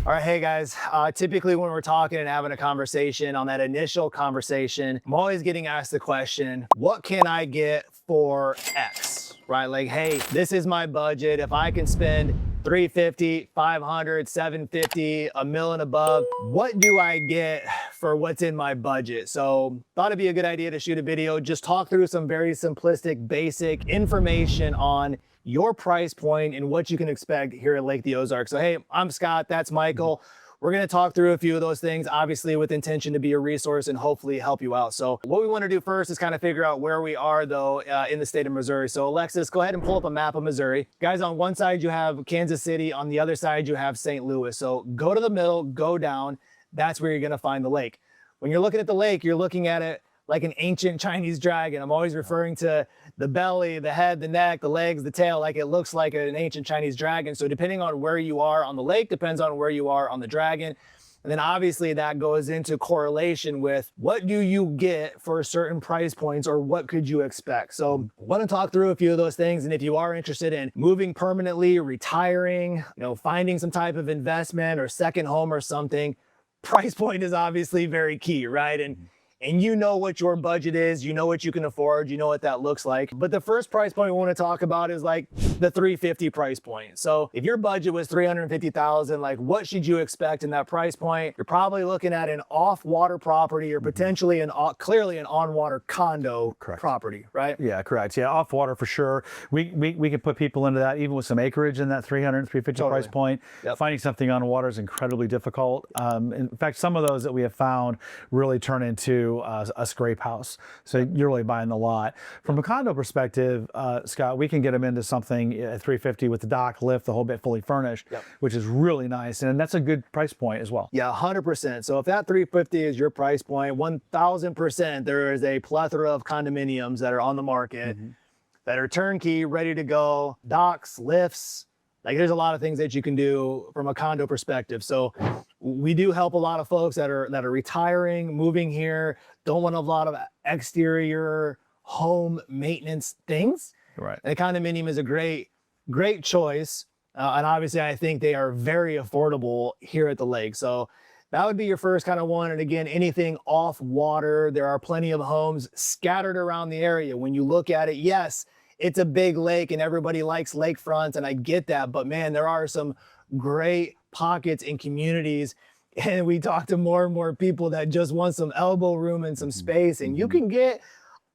All right, hey guys, typically when we're talking and having a conversation, on that initial conversation, I'm always getting asked the question, what can I get for X, right? Like, hey, this is my budget. If I can spend 350, 500, 750, a mil and above, what do I get for what's in my budget? So thought it'd be a good idea to shoot a video, just talk through some very simplistic, basic information on your price point and what you can expect here at Lake the Ozarks. So hey, I'm Scott, that's Michael. We're gonna talk through a few of those things, obviously with intention to be a resource and hopefully help you out. So what we wanna do first is kind of figure out where we are though in the state of Missouri. So Alexis, go ahead and pull up a map of Missouri. Guys, on one side you have Kansas City, on the other side you have St. Louis. So go to the middle, go down, that's where you're gonna find the lake. When you're looking at the lake, you're looking at it like an ancient Chinese dragon. I'm always referring to the belly, the head, the neck, the legs, the tail, like it looks like an ancient Chinese dragon. So depending on where you are on the lake, depends on where you are on the dragon. And then obviously that goes into correlation with what do you get for certain price points or what could you expect? So I want to talk through a few of those things. And if you are interested in moving permanently, retiring, finding some type of investment or second home or something, price point is obviously very key, right? And you know what your budget is, you know what you can afford, you know what that looks like. But the first price point we want to talk about is like the 350 price point. So if your budget was 350,000, like what should you expect in that price point? You're probably looking at an off-water property or potentially clearly an on-water condo property, right? Yeah, correct. Yeah, off-water for sure. We can put people into that even with some acreage in that 300, 350 Totally. price point. Yep. Finding something on water is incredibly difficult. In fact, some of those that we have found really turn into a scrape house. So you're really buying the lot. From a condo perspective, Scott, we can get them into something at 350 with the dock, lift, the whole bit fully furnished, which is really nice. And that's a good price point as well. Yeah, 100%. So if that 350 is your price point, 1000%, there is a plethora of condominiums that are on the market that are turnkey, ready to go, docks, lifts. Like there's a lot of things that you can do from a condo perspective. So we do help a lot of folks that are retiring, moving here, don't want a lot of exterior home maintenance things. Right. And a condominium is a great choice. And obviously I think they are very affordable here at the lake. So that would be your first kind of one. And again, anything off water, there are plenty of homes scattered around the area. When you look at it, yes, it's a big lake and everybody likes lakefronts, and I get that, but man, there are some great pockets and communities, and we talk to more and more people that just want some elbow room and some space, and you can get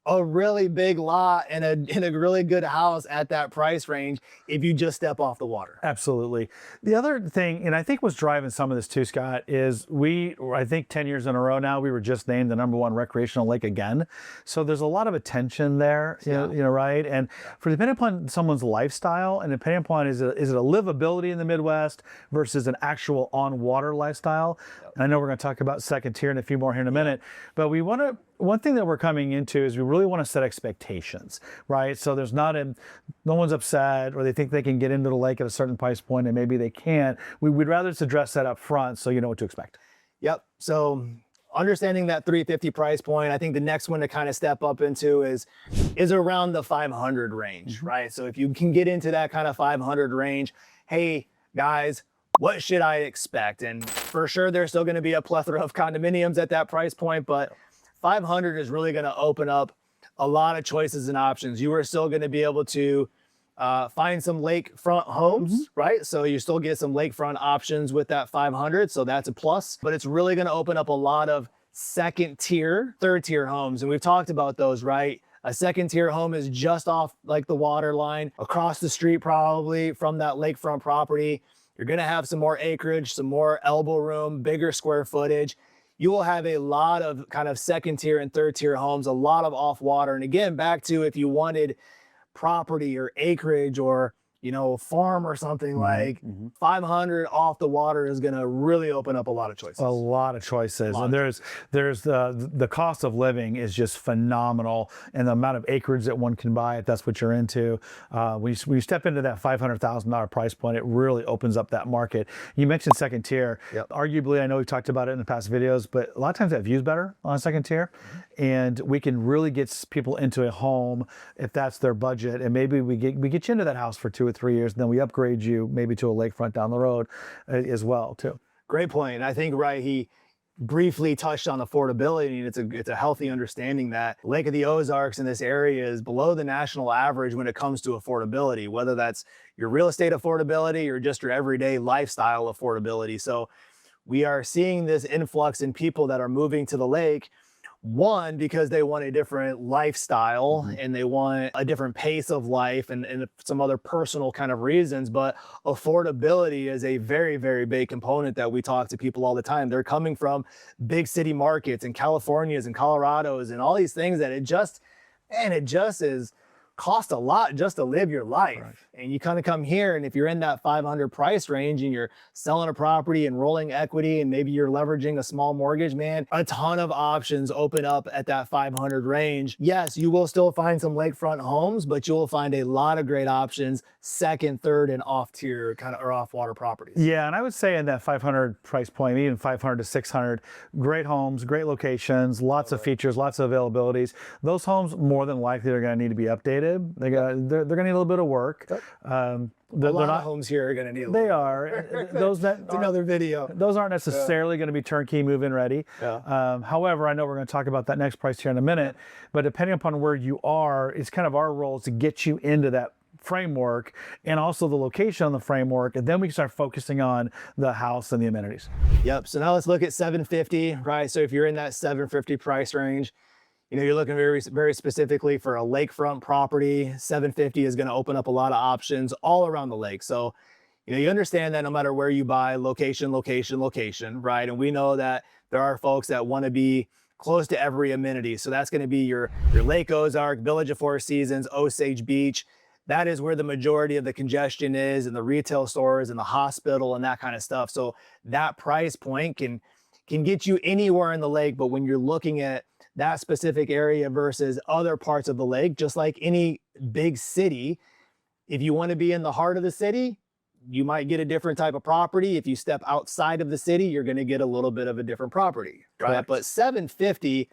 a really big lot and a really good house at that price range if you just step off the water. Absolutely. The other thing, and I think what's driving some of this too, Scott, is I think 10 years in a row now, we were just named the #1 recreational lake again. So there's a lot of attention there, you know, right? And for depending upon someone's lifestyle and depending upon is it a livability in the Midwest versus an actual on-water lifestyle. And I know we're going to talk about second tier and a few more here in a minute, but one thing that we're coming into is we really want to set expectations, right? So there's no one's upset or they think they can get into the lake at a certain price point and maybe they can't. We'd rather just address that up front so you know what to expect. Yep. So understanding that 350 price point, I think the next one to kind of step up into is around the 500 range, right? So if you can get into that kind of 500 range, hey guys, what should I expect? And for sure, there's still going to be a plethora of condominiums at that price point, but 500 is really going to open up a lot of choices and options. You are still going to be able to find some lakefront homes, right? So you still get some lakefront options with that 500. So that's a plus, but it's really going to open up a lot of second tier, third tier homes. And we've talked about those, right? A second tier home is just off like the water line, across the street probably from that lakefront property. You're going to have some more acreage, some more elbow room, bigger square footage. You will have a lot of kind of second tier and third tier homes, a lot of off water. And again, back to if you wanted property or acreage or farm or something, like 500 off the water is going to really open up a lot of choices. A lot of choices. And there's the cost of living is just phenomenal, and the amount of acreage that one can buy if that's what you're into. When you step into that $500,000 price point, it really opens up that market. You mentioned second tier. Arguably, I know we've talked about it in the past videos, but a lot of times that view's better on second tier. And we can really get people into a home if that's their budget. And maybe we get you into that house for 2 or 3 years, and then we upgrade you maybe to a lakefront down the road as well too. Great point. And I think, right, he briefly touched on affordability, and it's a healthy understanding that Lake of the Ozarks in this area is below the national average when it comes to affordability, whether that's your real estate affordability or just your everyday lifestyle affordability. So we are seeing this influx in people that are moving to the lake. One, because they want a different lifestyle and they want a different pace of life and some other personal kind of reasons, but affordability is a very, very big component that we talk to people all the time. They're coming from big city markets and Californias and Colorados and all these things that it just is cost a lot just to live your life. Right. And you kind of come here, and if you're in that 500 price range and you're selling a property and rolling equity and maybe you're leveraging a small mortgage, man, a ton of options open up at that 500 range. Yes, you will still find some lakefront homes, but you will find a lot of great options, second, third, and off tier kind of or off water properties. Yeah, and I would say in that 500 price point, even 500 to 600, great homes, great locations, lots of features, lots of availabilities. Those homes more than likely are going to need to be updated. They're going to need a little bit of work. A lot of homes here are going to need a They are. Those that it's another video. Those aren't necessarily going to be turnkey move-in ready. Yeah. However, I know we're going to talk about that next price here in a minute, but depending upon where you are, it's kind of our role to get you into that framework and also the location on the framework, and then we can start focusing on the house and the amenities. Yep. So now let's look at 750, right? So if you're in that 750 price range, you know, you're looking very, very specifically for a lakefront property. 750 is going to open up a lot of options all around the lake. So, you know, you understand that no matter where you buy, location, location, location, right? And we know that there are folks that want to be close to every amenity. So that's going to be your Lake Ozark, Village of Four Seasons, Osage Beach. That is where the majority of the congestion is, and the retail stores and the hospital and that kind of stuff. So that price point can get you anywhere in the lake. But when you're looking at that specific area versus other parts of the lake, just like any big city, if you want to be in the heart of the city, you might get a different type of property. If you step outside of the city, you're going to get a little bit of a different property, right? Correct. But 750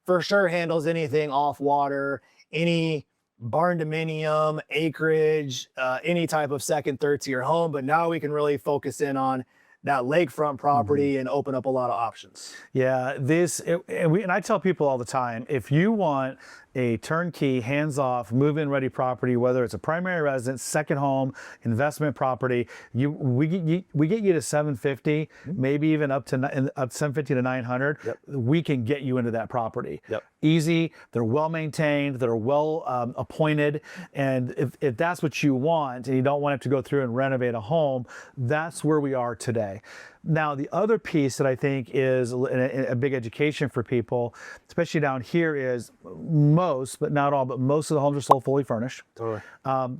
for sure handles anything off water, any barn dominium, acreage, any type of second, third tier home. But now we can really focus in on that lakefront property and open up a lot of options. Yeah, and I tell people all the time, if you want a turnkey, hands-off, move-in ready property, whether it's a primary residence, second home, investment property, we get you to 750, maybe even up to 750 to 900. Yep. We can get you into that property. Yep. Easy, they're well maintained, they're well appointed, and if that's what you want and you don't want to have to go through and renovate a home, that's where we are today. Now, the other piece that I think is a big education for people, especially down here, is most, but not all, but most of the homes are sold fully furnished. Totally.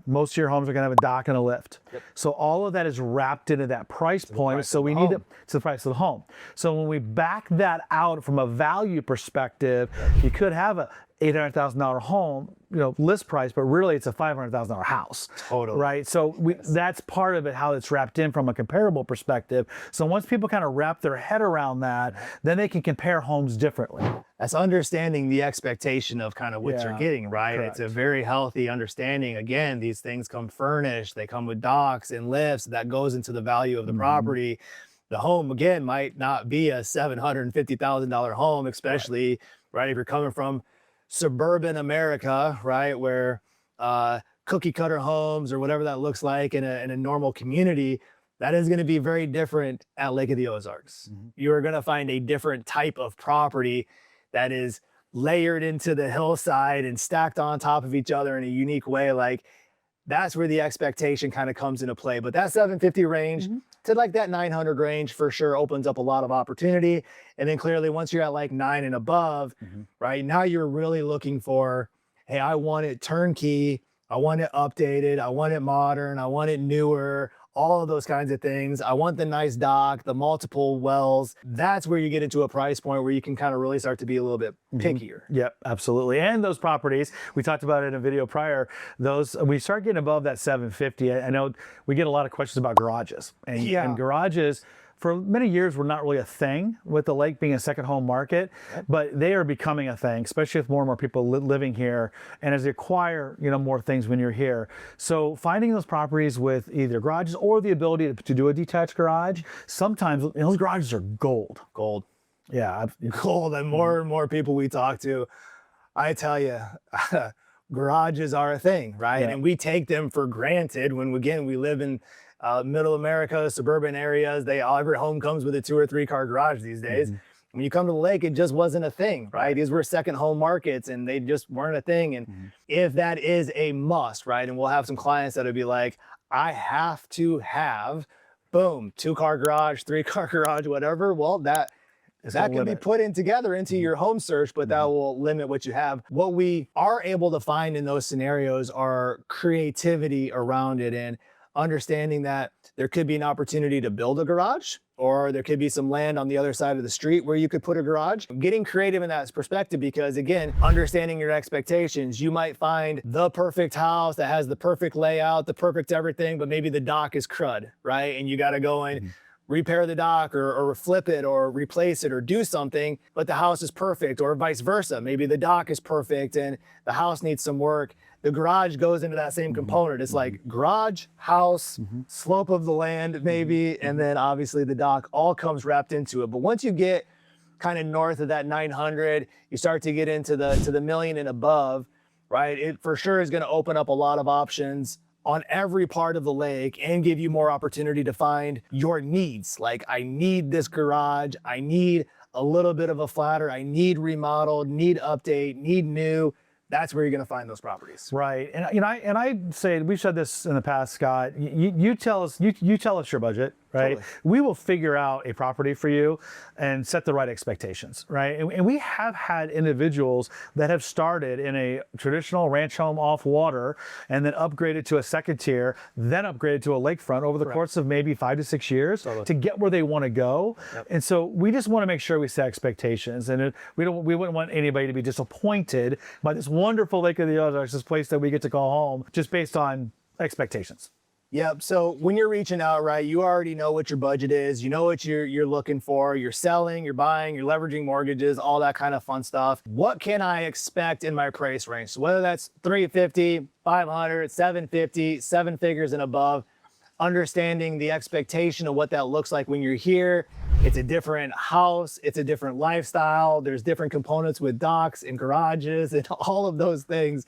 Most of your homes are going to have a dock and a lift. Yep. So all of that is wrapped into that price point. So we need to the price of the home. So when we back that out from a value perspective, you could have a $800,000 home, you know, list price, but really it's a $500,000 house. Totally. Right. So that's part of it, how it's wrapped in from a comparable perspective. So once people kind of wrap their head around that, then they can compare homes differently. That's understanding the expectation of kind of what you're getting, right? Correct. It's a very healthy understanding. Again, these things come furnished, they come with docks and lifts. That goes into the value of the property. The home, again, might not be a $750,000 home, especially, right, if you're coming from suburban America, right, where cookie cutter homes or whatever that looks like in a normal community, that is going to be very different at Lake of the Ozarks. You are going to find a different type of property that is layered into the hillside and stacked on top of each other in a unique way. Like, that's where the expectation kind of comes into play. But that 750 range to like that 900 range for sure opens up a lot of opportunity. And then clearly once you're at like 9 and above, right, now you're really looking for, hey, I want it turnkey, I want it updated, I want it modern, I want it newer, all of those kinds of things. I want the nice dock, the multiple wells. That's where you get into a price point where you can kind of really start to be a little bit pickier. Yep, absolutely. And those properties, we talked about it in a video prior, those, we start getting above that 750. I know we get a lot of questions about garages. And garages, for many years were not really a thing, with the lake being a second home market, but they are becoming a thing, especially with more and more people living here, and as they acquire, more things when you're here. So finding those properties with either garages or the ability to do a detached garage, sometimes those garages are gold. Gold. Yeah. Gold. And more and more people we talk to, I tell you, garages are a thing, right? Yeah. And we take them for granted when, again, we live in middle America, suburban areas. Every home comes with a 2 or 3 car garage these days. When you come to the lake, it just wasn't a thing, right? These were second home markets and they just weren't a thing. And if that is a must, right? And we'll have some clients that'll be like, I have to have, boom, 2-car garage, 3-car garage, whatever. Well, that can be put in together into your home search, but that will limit what you have. What we are able to find in those scenarios are creativity around it and understanding that there could be an opportunity to build a garage, or there could be some land on the other side of the street where you could put a garage. Getting creative in that perspective, because again, understanding your expectations, you might find the perfect house that has the perfect layout, the perfect everything, but maybe the dock is crud, right? And you got to go and repair the dock or flip it or replace it or do something, but the house is perfect, or vice versa. Maybe the dock is perfect and the house needs some work. The garage goes into that same component. It's like garage, house, slope of the land maybe, and then obviously the dock all comes wrapped into it. But once you get kind of north of that 900, you start to get into the million and above, right? It for sure is going to open up a lot of options on every part of the lake and give you more opportunity to find your needs. Like, I need this garage, I need a little bit of a flatter, I need remodeled, need update, need new. That's where you're going to find those properties. Right. And I say, we've said this in the past, Scott, you tell us your budget, right? Totally. We will figure out a property for you and set the right expectations, right? And we have had individuals that have started in a traditional ranch home off water and then upgraded to a second tier, then upgraded to a lakefront over the course of maybe 5 to 6 years to get where they want to go. And so we just want to make sure we set expectations, and we wouldn't want anybody to be disappointed by this wonderful Lake of the Ozarks, this place that we get to call home, just based on expectations. Yep. So when you're reaching out, right, you already know what your budget is. You know what you're looking for. You're selling, you're buying, you're leveraging mortgages, all that kind of fun stuff. What can I expect in my price range? So whether that's $350, $500, $750, 7 figures and above, understanding the expectation of what that looks like when you're here. It's a different house. It's a different lifestyle. There's different components with docks and garages and all of those things.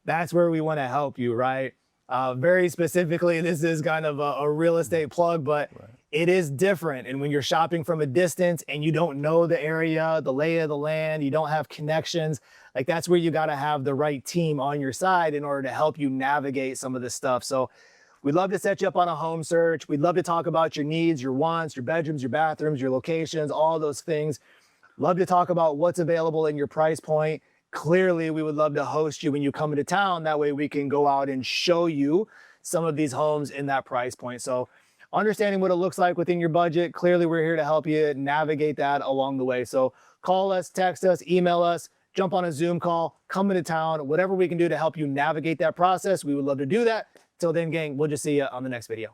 That's where we want to help you, right? Very specifically, this is kind of a real estate plug, but it is different. And when you're shopping from a distance and you don't know the area, the lay of the land, you don't have connections, like that's where you got to have the right team on your side in order to help you navigate some of this stuff. So we'd love to set you up on a home search. We'd love to talk about your needs, your wants, your bedrooms, your bathrooms, your locations, all those things. Love to talk about what's available in your price point. Clearly, we would love to host you when you come into town. That way we can go out and show you some of these homes in that price point. So understanding what it looks like within your budget, clearly we're here to help you navigate that along the way. So call us, text us, email us, jump on a Zoom call, come into town, whatever we can do to help you navigate that process, we would love to do that. Till then, gang, we'll just see you on the next video.